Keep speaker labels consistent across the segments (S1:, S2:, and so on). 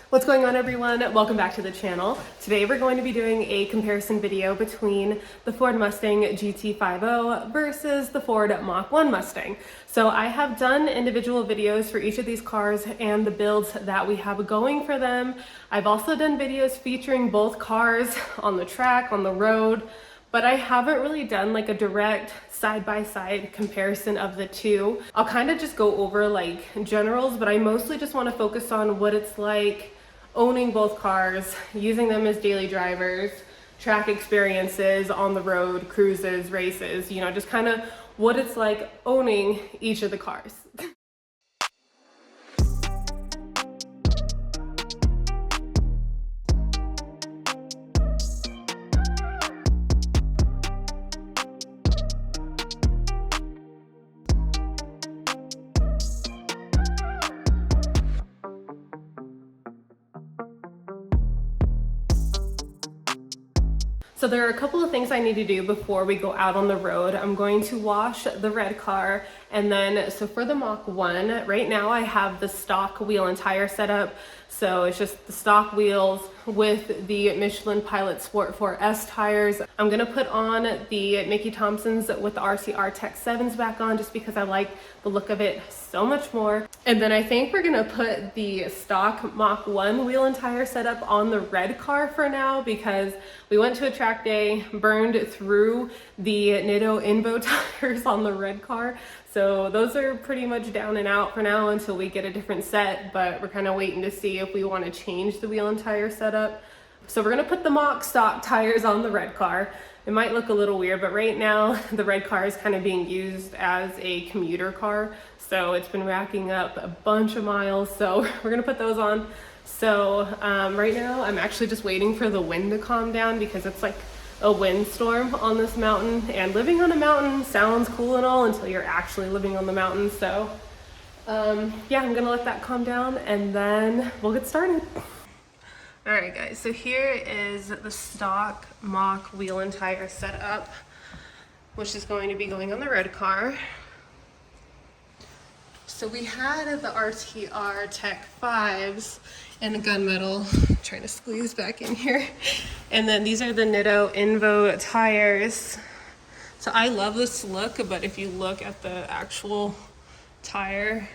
S1: What's going on, everyone? Welcome back to the channel. Today we're going to be doing a comparison video between the Ford Mustang GT50 versus the Ford Mach 1 Mustang. So I have done individual videos for each of these cars and the builds that we have going for them. I've also done videos featuring both cars on the track, on the road, but I haven't really done like a direct side-by-side comparison of the two. I'll kind of just go over like generals, but I mostly just want to focus on what it's like owning both cars, using them as daily drivers, track experiences on the road, cruises, races, you know, just kind of what it's like owning each of the cars. So there are a couple of things I need to do before we go out on the road. I'm going to wash the red car, and then, so for the Mach 1, right now I have the stock wheel and tire setup. So it's just the stock wheels with the Michelin Pilot Sport 4S tires. I'm gonna put on the Mickey Thompsons with the RCR Tech 7s back on just because I like the look of it so much more. And then I think we're gonna put the stock Mach 1 wheel and tire setup on the red car for now because we went to a track day, burned through the Nitto Invo tires on the red car. So those are pretty much down and out for now until we get a different set, but we're kind of waiting to see if we want to change the wheel and tire setup. So we're going to put the Mach stock tires on the red car. It might look a little weird, but right now the red car is kind of being used as a commuter car. So it's been racking up a bunch of miles. So we're going to put those on. So right now I'm actually just waiting for the wind to calm down because it's like a windstorm on this mountain, and living on a mountain sounds cool and all until you're actually living on the mountain. So yeah, I'm gonna let that calm down and then we'll get started. All right guys, so here is the stock Mach wheel and tire setup, which is going to be going on the red car. So we had the RTR Tech 5s and the gunmetal, trying to squeeze back in here. And then these are the Nitto Invo tires. So I love this look, but if you look at the actual tire,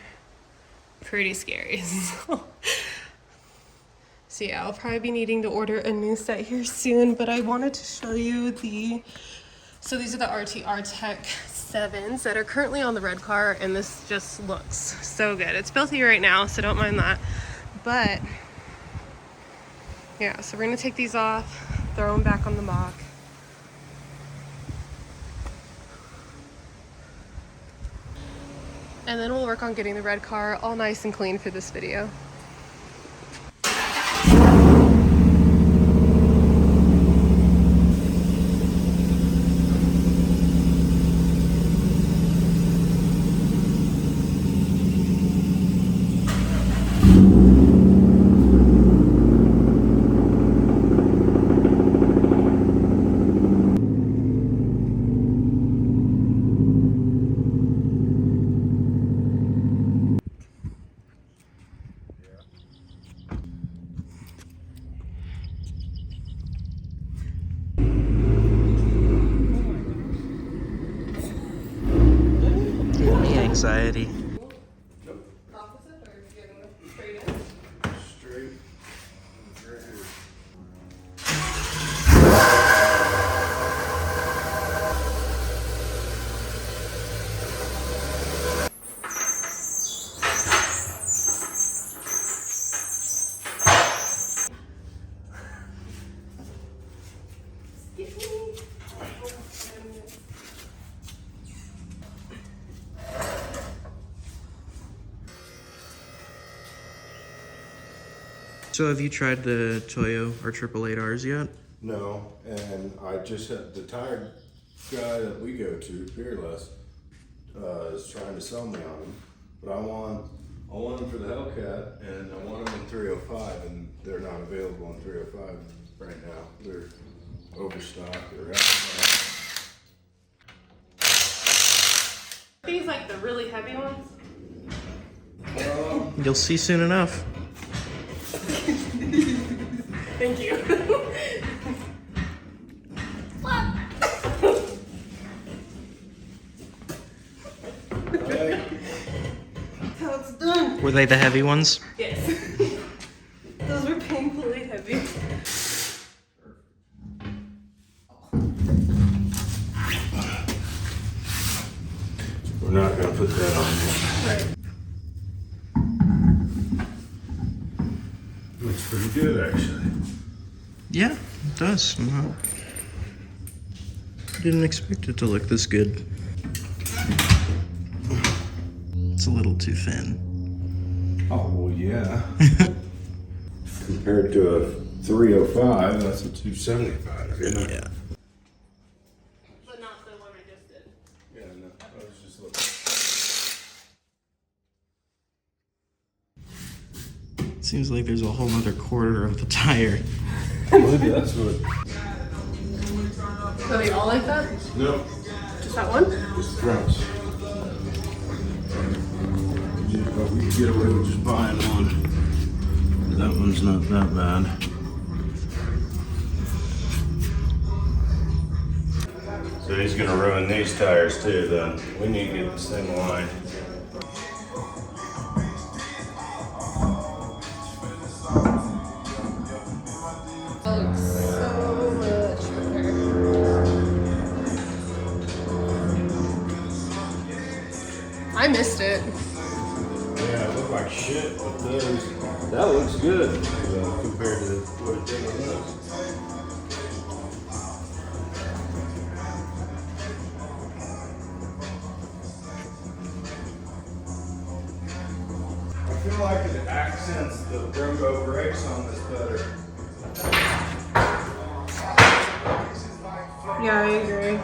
S1: pretty scary. So yeah, I'll probably be needing to order a new set here soon, but I wanted to show you so these are the RTR Tech 7s that are currently on the red car, and this just looks so good. It's filthy right now, so don't mind that. But yeah, so we're gonna take these off, throw them back on the Mach. And then we'll work on getting the red car all nice and clean for this video.
S2: Anxiety.
S1: Nope. Opposite, or if you're gonna straight in?
S3: Straight. Right here.
S2: So have you tried the Toyo or 888Rs yet?
S3: No, and I just had the tire guy that we go to, Fearless, is trying to sell me on them, but I want them for the Hellcat, and I want them in 305, and they're not available in 305 right now. They're overstocked or
S1: These like the really heavy ones?
S2: You'll see soon enough.
S1: Thank you. How it's done.
S2: Were they the heavy ones?
S1: Yes. Those were painfully heavy.
S3: We're not gonna put that on yet.
S1: Right.
S3: Looks pretty good, actually.
S2: Yeah, it does. Didn't expect it to look this good. It's a little too thin.
S3: Oh, well, yeah. Compared to a 305, that's a 275, you know?
S2: Yeah.
S1: But not the one I just did.
S3: Yeah, no, I was just looking.
S2: Seems like there's a whole other quarter of the tire.
S3: Maybe that's what.
S1: Are they all like that?
S3: No,
S1: Just that one?
S3: just fronts. But we can get away with just buying one. That one's not that bad. So he's gonna ruin these tires too, then. We need to get this thing aligned.
S1: That looks so much better. I missed it.
S3: Yeah, it looked like shit, but those, that looks good compared to what it did on those. I feel like it accents the Brembo brakes on this better.
S1: Yeah, I agree.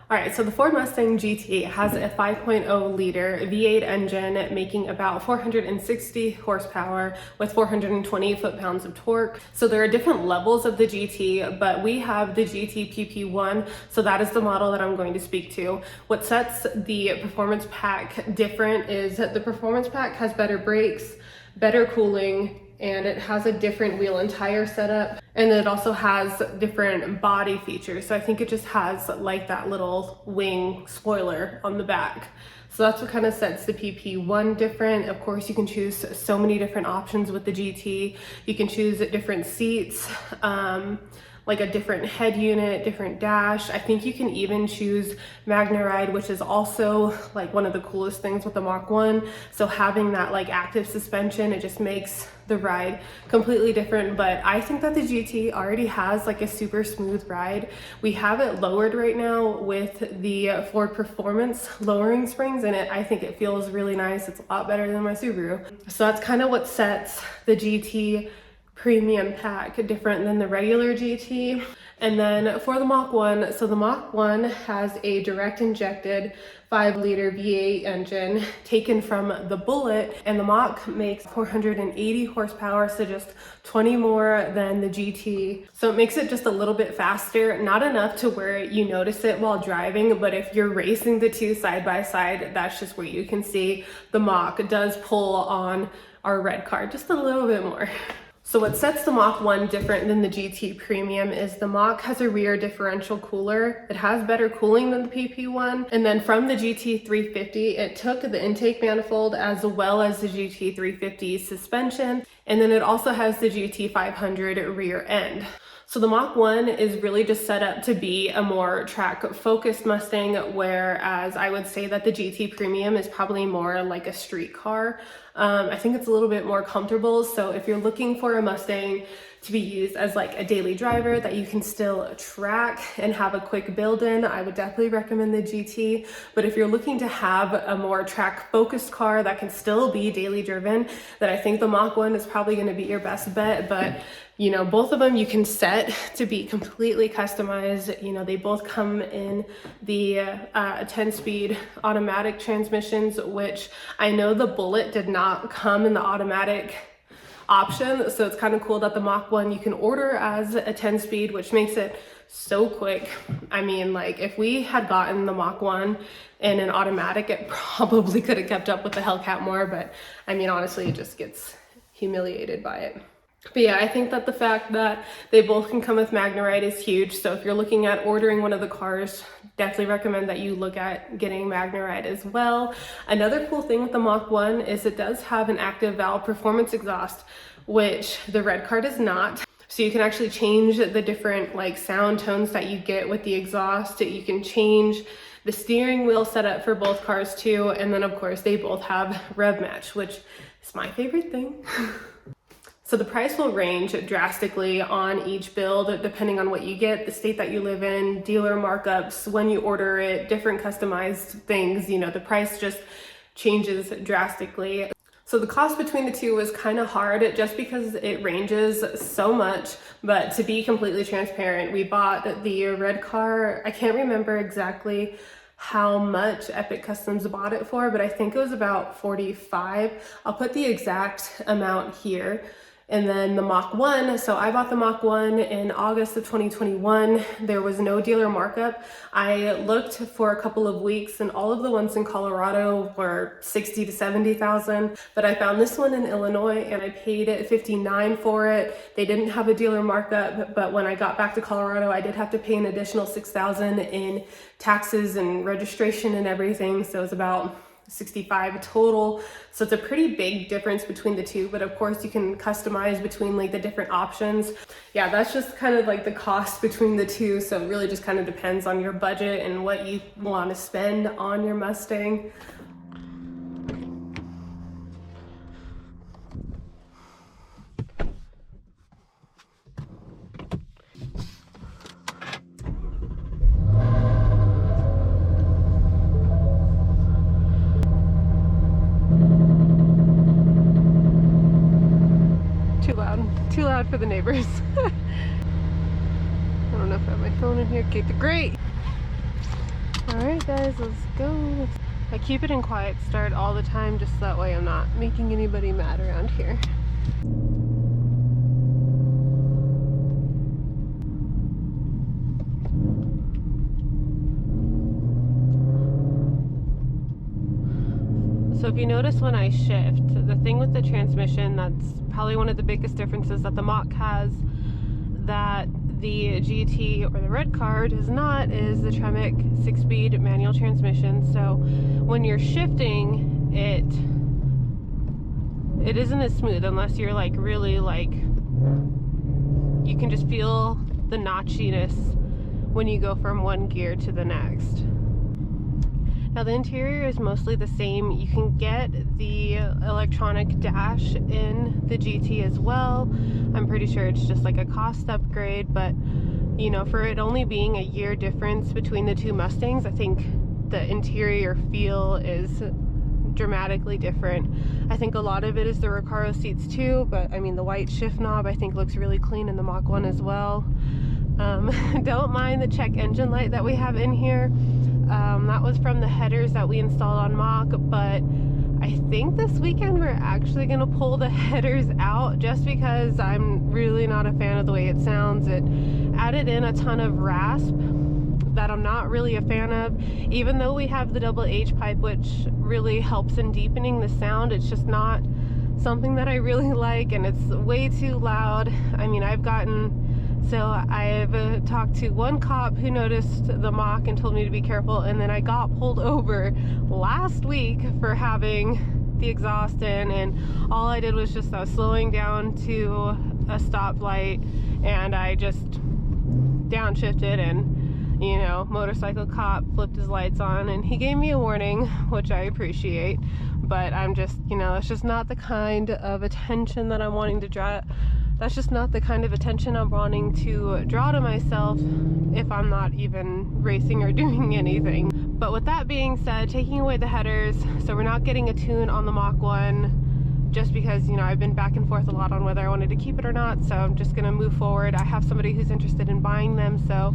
S1: All right, so the Ford Mustang GT has a 5.0 liter V8 engine making about 460 horsepower with 420 foot-pounds of torque. So there are different levels of the GT, but we have the GT PP1, so that is the model that I'm going to speak to. What sets the Performance Pack different is that the Performance Pack has better brakes, better cooling, and it has a different wheel and tire setup, and it also has different body features. So I think it just has like that little wing spoiler on the back. So that's what kind of sets the PP1 different. Of course, you can choose so many different options with the GT. You can choose different seats, like a different head unit, different dash. I think you can even choose MagneRide, which is also like one of the coolest things with the Mach 1. So having that like active suspension, it just makes the ride completely different. But I think that the GT already has like a super smooth ride. We have it lowered right now with the Ford Performance lowering springs in it. I think it feels really nice. It's a lot better than my Subaru. So that's kind of what sets the GT premium pack different than the regular GT. And then for the Mach 1, so the Mach 1 has a direct injected 5-liter V8 engine taken from the Bullet, and the Mach makes 480 horsepower, so just 20 more than the GT. So it makes it just a little bit faster, not enough to where you notice it while driving, but if you're racing the two side by side, that's just where you can see the Mach does pull on our red car just a little bit more. So what sets the Mach 1 different than the GT Premium is the Mach has a rear differential cooler. It has better cooling than the PP1. And then from the GT 350, it took the intake manifold as well as the GT 350 suspension. And then it also has the GT 500 rear end. So the Mach 1 is really just set up to be a more track-focused Mustang, whereas I would say that the GT Premium is probably more like a street car. I think it's a little bit more comfortable, so if you're looking for a Mustang to be used as like a daily driver that you can still track and have a quick build-in, I would definitely recommend the GT. But if you're looking to have a more track-focused car that can still be daily driven, then I think the Mach 1 is probably going to be your best bet. But you know, both of them you can set to be completely customized. You know, they both come in the 10-speed automatic transmissions, which I know the Bullet did not come in the automatic option. So it's kind of cool that the Mach 1 you can order as a 10-speed, which makes it so quick. I mean, like if we had gotten the Mach 1 in an automatic, it probably could have kept up with the Hellcat more, but I mean, honestly, it just gets humiliated by it. But yeah, I think that the fact that they both can come with MagneRide is huge. So if you're looking at ordering one of the cars, definitely recommend that you look at getting MagneRide as well. Another cool thing with the Mach 1 is it does have an active valve performance exhaust, which the red car does not. So you can actually change the different like sound tones that you get with the exhaust. You can change the steering wheel setup for both cars too. And then of course they both have rev match, which is my favorite thing. So the price will range drastically on each build depending on what you get, the state that you live in, dealer markups, when you order it, different customized things, you know, the price just changes drastically. So the cost between the two was kind of hard just because it ranges so much, but to be completely transparent, we bought the red car, I can't remember exactly how much Epic Customs bought it for, but I think it was about $45. I'll put the exact amount here. And then the Mach 1, so I bought the Mach 1 in August of 2021. There was no dealer markup. I looked for a couple of weeks and all of the ones in Colorado were 60 to 70,000, but I found this one in Illinois and I paid $59 for it. They didn't have a dealer markup, but when I got back to Colorado, I did have to pay an additional $6,000 in taxes and registration and everything. So it was about $65 total. So it's a pretty big difference between the two, but of course you can customize between like the different options. Yeah, that's just kind of like the cost between the two. So it really just kind of depends on your budget and what you want to spend on your Mustang. Too loud for the neighbors. I don't know if I have my phone in here. Okay, great. Alright guys, let's go. I keep it in quiet start all the time just that way I'm not making anybody mad around here. So if you notice when I shift, the thing with the transmission that's probably one of the biggest differences that the Mach has that the GT or the red car does not is the Tremec 6-speed manual transmission. So when you're shifting, it isn't as smooth unless you're like really like, you can just feel the notchiness when you go from one gear to the next. Now the interior is mostly the same. You can get the electronic dash in the GT as well. I'm pretty sure it's just like a cost upgrade, but you know, for it only being a year difference between the two Mustangs, I think the interior feel is dramatically different. I think a lot of it is the Recaro seats too, but I mean the white shift knob I think looks really clean in the Mach 1 as well. Don't mind the check engine light that we have in here. That was from the headers that we installed on Mach, but I think this weekend we're actually gonna pull the headers out just because I'm really not a fan of the way it sounds. It added in a ton of rasp that I'm not really a fan of. Even though we have the double H pipe, which really helps in deepening the sound, it's just not something that I really like, and it's way too loud. I mean, I've talked to one cop who noticed the Mach and told me to be careful, and then I got pulled over last week for having the exhaust in, and all I did was just I was slowing down to a stoplight and I just downshifted, and you know, motorcycle cop flipped his lights on and he gave me a warning, which I appreciate, but I'm just, you know, it's just not the kind of attention that I'm wanting to draw. That's just not the kind of attention I'm wanting to draw to myself if I'm not even racing or doing anything. But with that being said, taking away the headers, so we're not getting a tune on the Mach 1 just because, you know, I've been back and forth a lot on whether I wanted to keep it or not, so I'm just gonna move forward. I have somebody who's interested in buying them, so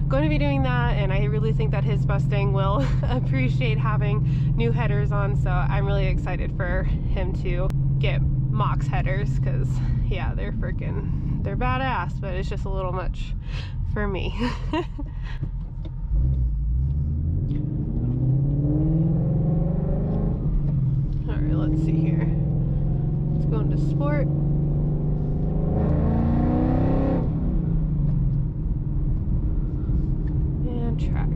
S1: going to be doing that, and I really think that his Mustang will appreciate having new headers on, so I'm really excited for him to get Mach's headers, because yeah, they're badass, but it's just a little much for me. Alright, let's see here. Let's go into sport. Track.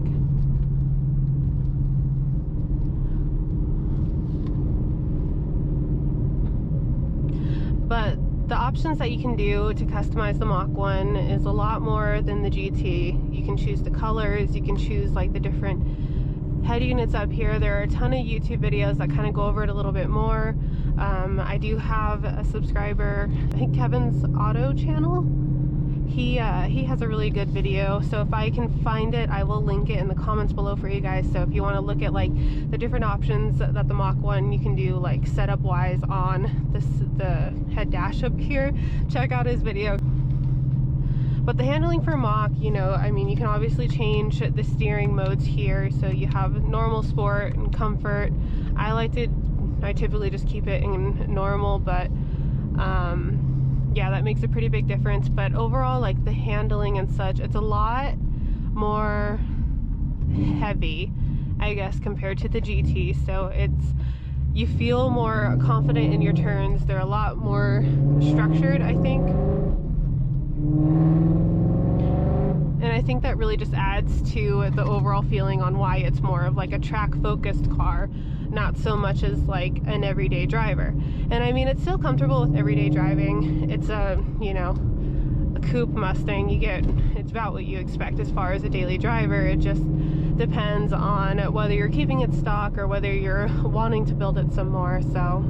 S1: But the options that you can do to customize the Mach 1 is a lot more than the GT. You can choose the colors, you can choose like the different head units up here. There are a ton of YouTube videos that kind of go over it a little bit more. I do have a subscriber, I think Kevin's Auto channel. He has a really good video, so if I can find it, I will link it in the comments below for you guys. So if you want to look at like the different options that the Mach 1 you can do, like setup wise on the head dash up here, check out his video. But the handling for Mach, you know, I mean, you can obviously change the steering modes here, so you have normal, sport, and comfort. I typically just keep it in normal, but yeah, that makes a pretty big difference. But overall, like the handling and such, it's a lot more heavy, I guess, compared to the GT. So you feel more confident in your turns. They're a lot more structured, I think. And I think that really just adds to the overall feeling on why it's more of like a track focused car, not so much as like an everyday driver. And I mean, it's still comfortable with everyday driving. It's a, you know, a coupe Mustang. It's about what you expect as far as a daily driver. It just depends on whether you're keeping it stock or whether you're wanting to build it some more. So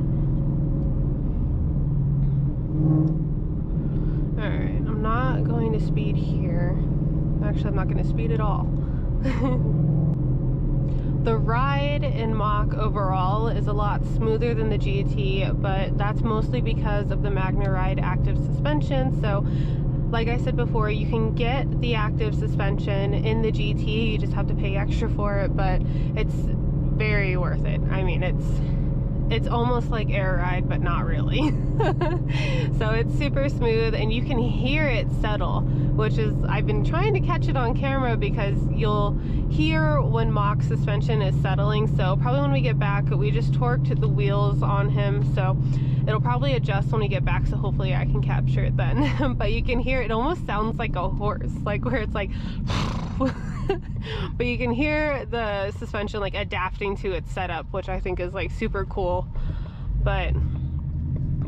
S1: alright, I'm not going to speed here. Actually, I'm not going to speed at all. The ride in Mach overall is a lot smoother than the GT, but that's mostly because of the MagneRide active suspension. So like I said before, you can get the active suspension in the GT, you just have to pay extra for it, but it's very worth it. I mean, it's almost like air ride, but not really. So it's super smooth, and you can hear it settle, which is, I've been trying to catch it on camera because you'll hear when Mach suspension is settling. So probably when we get back, we just torqued the wheels on him, so it'll probably adjust when we get back, so hopefully I can capture it then. But you can hear it almost sounds like a horse, like where it's like but you can hear the suspension like adapting to its setup, which I think is like super cool. But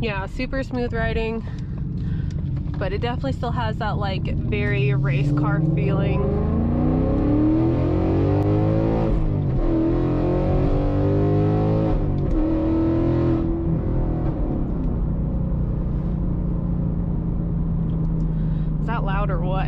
S1: yeah, super smooth riding, but it definitely still has that like very race car feeling. Is that loud or what?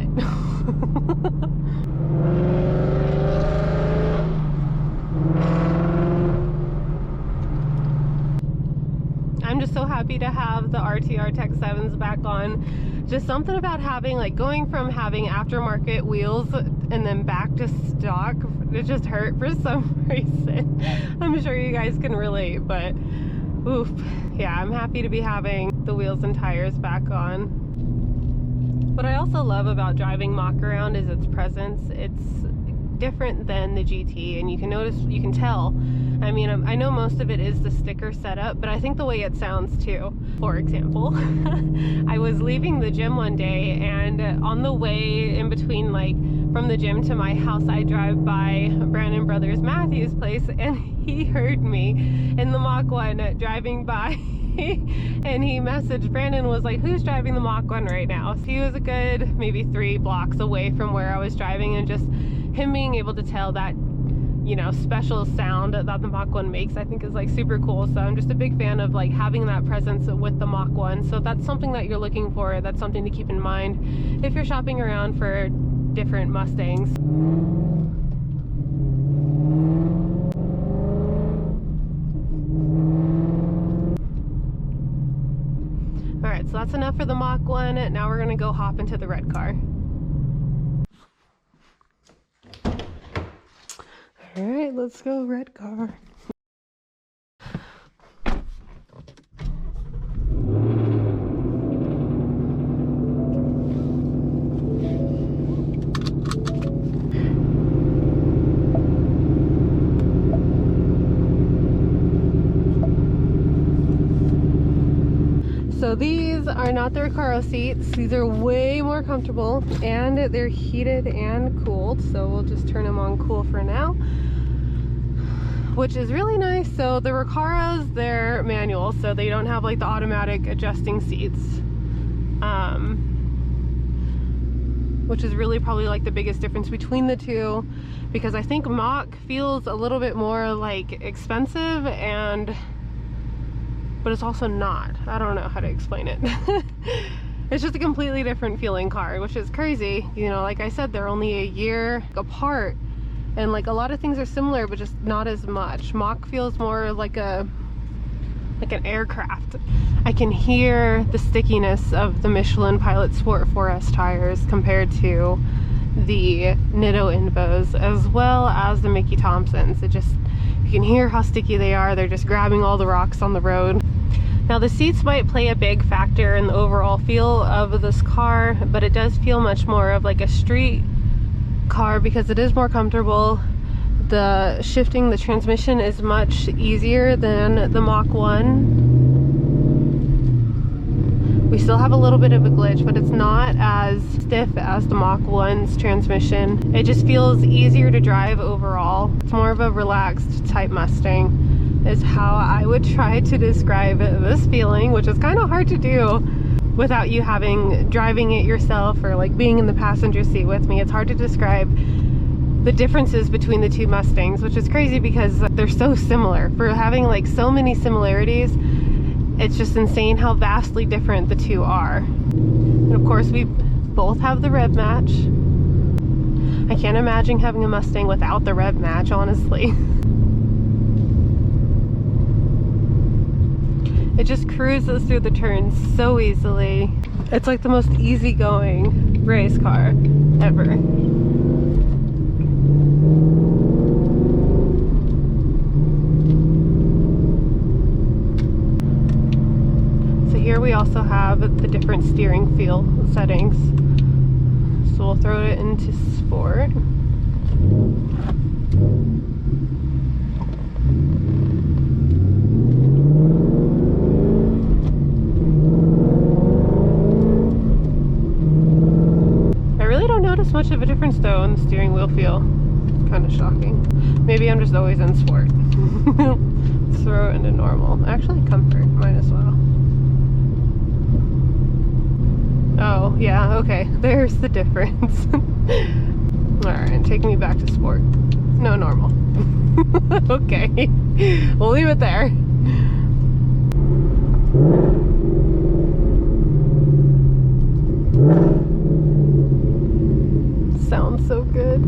S1: happy to have the RTR Tech 7s back on. Just something about having, like, going from having aftermarket wheels and then back to stock, it just hurt for some reason. I'm sure you guys can relate, but oof. Yeah, I'm happy to be having the wheels and tires back on. What I also love about driving Mach around is its presence. It's different than the GT, and you can notice, you can tell. I mean, I know most of it is the sticker setup, but I think the way it sounds too. For example, I was leaving the gym one day, and on the way in between, like, from the gym to my house, I drive by Brandon Brothers Matthew's place, and he heard me in the Mach 1 driving by. And he messaged Brandon, was like, who's driving the Mach 1 right now? So he was a good maybe 3 blocks away from where I was driving, and just him being able to tell that, you know, special sound that the Mach 1 makes, I think is like super cool. So I'm just a big fan of like having that presence with the Mach 1. So if that's something that you're looking for, that's something to keep in mind if you're shopping around for different Mustangs. Alright, so that's enough for the Mach 1. Now we're gonna go hop into the red car. Alright, let's go red car. So these are not the Recaro seats. These are way more comfortable, and they're heated and cooled. So we'll just turn them on cool for now, which is really nice. So the Recaros, they're manual, so they don't have like the automatic adjusting seats, which is really probably like the biggest difference between the two, because I think Mach feels a little bit more like expensive, but it's also not. I don't know how to explain it. It's just a completely different feeling car, which is crazy. You know, like I said, they're only a year apart, and like a lot of things are similar, but just not as much. Mach feels more like an aircraft. I can hear the stickiness of the Michelin Pilot Sport 4S tires compared to the Nitto Invos, as well as the Mickey Thompsons. It just, you can hear how sticky they are. They're just grabbing all the rocks on the road. Now the seats might play a big factor in the overall feel of this car, but it does feel much more of like a street car because it is more comfortable. The shifting, the transmission is much easier than the Mach 1. We still have a little bit of a glitch, but it's not as stiff as the Mach 1's transmission. It just feels easier to drive overall. It's more of a relaxed type Mustang, is how I would try to describe this feeling, which is kind of hard to do without you driving it yourself or like being in the passenger seat with me. It's hard to describe the differences between the two Mustangs, which is crazy because they're so similar. For having like so many similarities, it's just insane how vastly different the two are. And of course, we both have the rev match. I can't imagine having a Mustang without the rev match, honestly. It just cruises through the turns so easily. It's like the most easygoing race car ever. Here we also have the different steering feel settings. So we'll throw it into sport. I really don't notice much of a difference though in the steering wheel feel. It's kind of shocking. Maybe I'm just always in sport. Let's throw it into normal. Actually, comfort, might as well. Oh, yeah, okay. There's the difference. Alright, take me back to sport. No, normal. Okay. We'll leave it there. Sounds so good.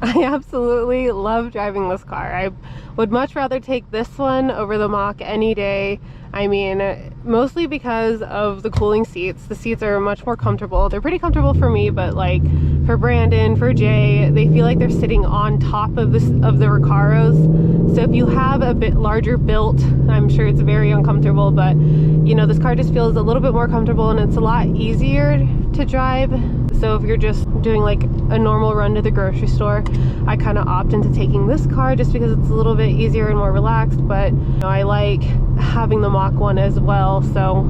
S1: I absolutely love driving this car. I would much rather take this one over the Mach any day. I mean, mostly because of the cooling seats. The seats are much more comfortable. They're pretty comfortable for me, but like for Brandon, for Jay, they feel like they're sitting on top of the Recaros. So if you have a bit larger built, I'm sure it's very uncomfortable, but you know, this car just feels a little bit more comfortable and it's a lot easier to drive. So if you're just doing like a normal run to the grocery store, I kind of opt into taking this car just because it's a little bit easier and more relaxed. But you know, I like having the Mach 1 as well, so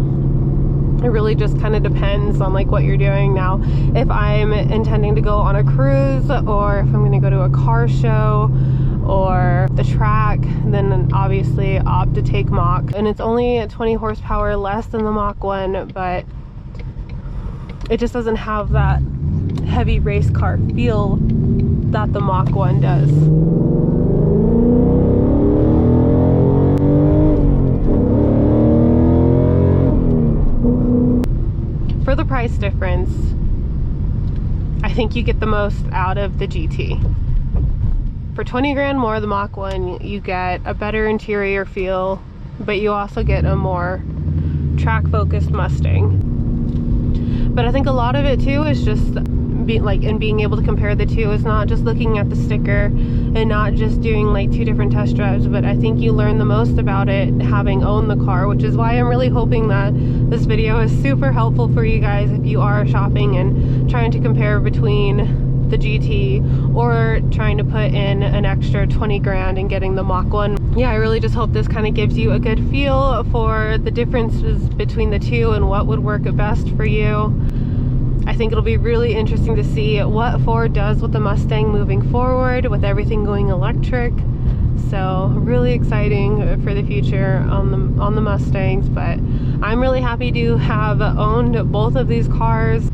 S1: it really just kind of depends on like what you're doing. Now, if I'm intending to go on a cruise, or if I'm going to go to a car show or the track, then obviously opt to take Mach. And it's only 20 horsepower less than the Mach 1, but it just doesn't have that heavy race car feel that the Mach 1 does. For the price difference, I think you get the most out of the GT. For 20 grand more, the Mach 1, you get a better interior feel, but you also get a more track-focused Mustang. But I think a lot of it too is just being able to compare the two. Is not just looking at the sticker and not just doing like 2 different test drives, but I think you learn the most about it having owned the car, which is why I'm really hoping that this video is super helpful for you guys if you are shopping and trying to compare between the GT or trying to put in an extra 20 grand and getting the Mach 1. Yeah, I really just hope this kind of gives you a good feel for the differences between the two and what would work best for you. I think it'll be really interesting to see what Ford does with the Mustang moving forward, with everything going electric. So really exciting for the future on the Mustangs, but I'm really happy to have owned both of these cars.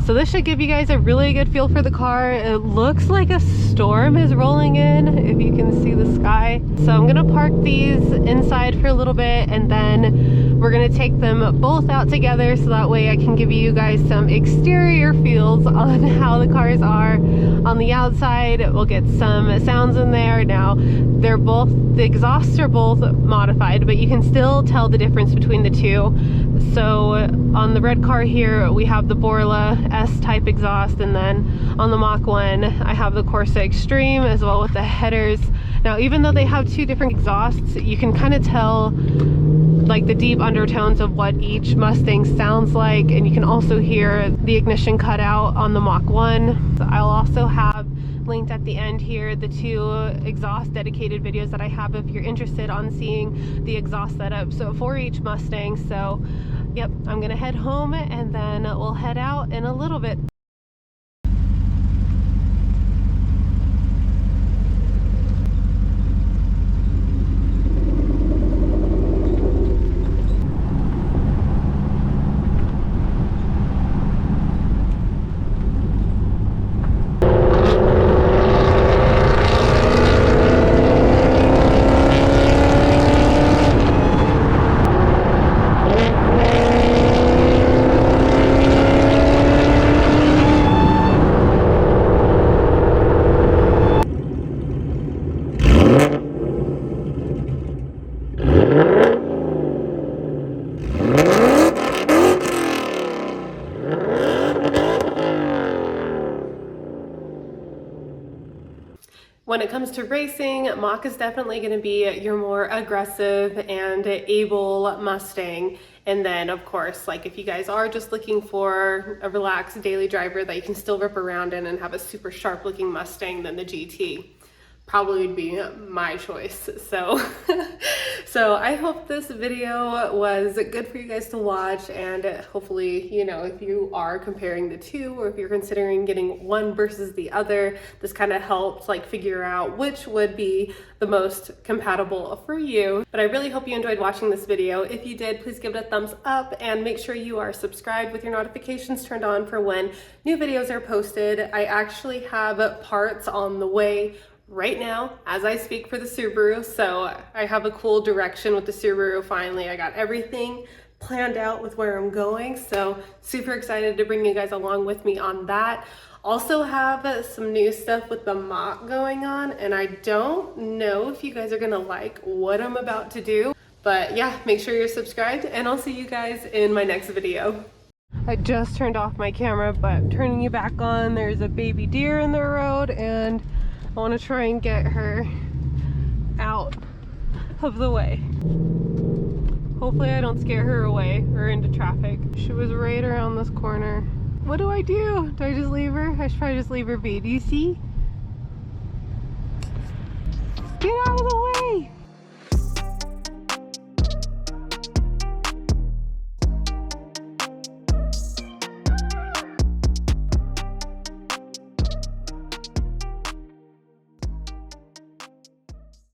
S1: So this should give you guys a really good feel for the car. It looks like a storm is rolling in, if you can see the sky. So I'm gonna park these inside for a little bit, and then we're gonna take them both out together so that way I can give you guys some exterior feels on how the cars are on the outside. We'll get some sounds in there. Now, the exhausts are both modified, but you can still tell the difference between the two. So on the red car here, we have the Borla S-type exhaust, and then on the Mach 1, I have the Corsa Extreme as well with the headers. Now, even though they have 2 different exhausts, you can kind of tell like the deep undertones of what each Mustang sounds like, and you can also hear the ignition cut out on the Mach 1. So I'll also have linked at the end here the 2 exhaust dedicated videos that I have if you're interested on seeing the exhaust setup so for each Mustang. So yep, I'm gonna head home and then we'll head out in a little bit. When it comes to racing, Mach is definitely going to be your more aggressive and able Mustang. And then, of course, like if you guys are just looking for a relaxed daily driver that you can still rip around in and have a super sharp looking Mustang, then the GT probably would be my choice. So so I hope this video was good for you guys to watch, and hopefully, you know, if you are comparing the two, or if you're considering getting one versus the other, this kind of helps like figure out which would be the most compatible for you. But I really hope you enjoyed watching this video. If you did, please give it a thumbs up and make sure you are subscribed with your notifications turned on for when new videos are posted. I actually have parts on the way right now as I speak for the Subaru, so I have a cool direction with the Subaru. Finally, I got everything planned out with where I'm going, so super excited to bring you guys along with me on that. Also have some new stuff with the Mach going on, and I don't know if you guys are gonna like what I'm about to do, but yeah, make sure you're subscribed and I'll see you guys in my next video. I just turned off my camera, but turning you back on, there's a baby deer in the road and I want to try and get her out of the way. Hopefully I don't scare her away or into traffic. She was right around this corner. What do? Do I just leave her? I should probably just leave her be. Do you see?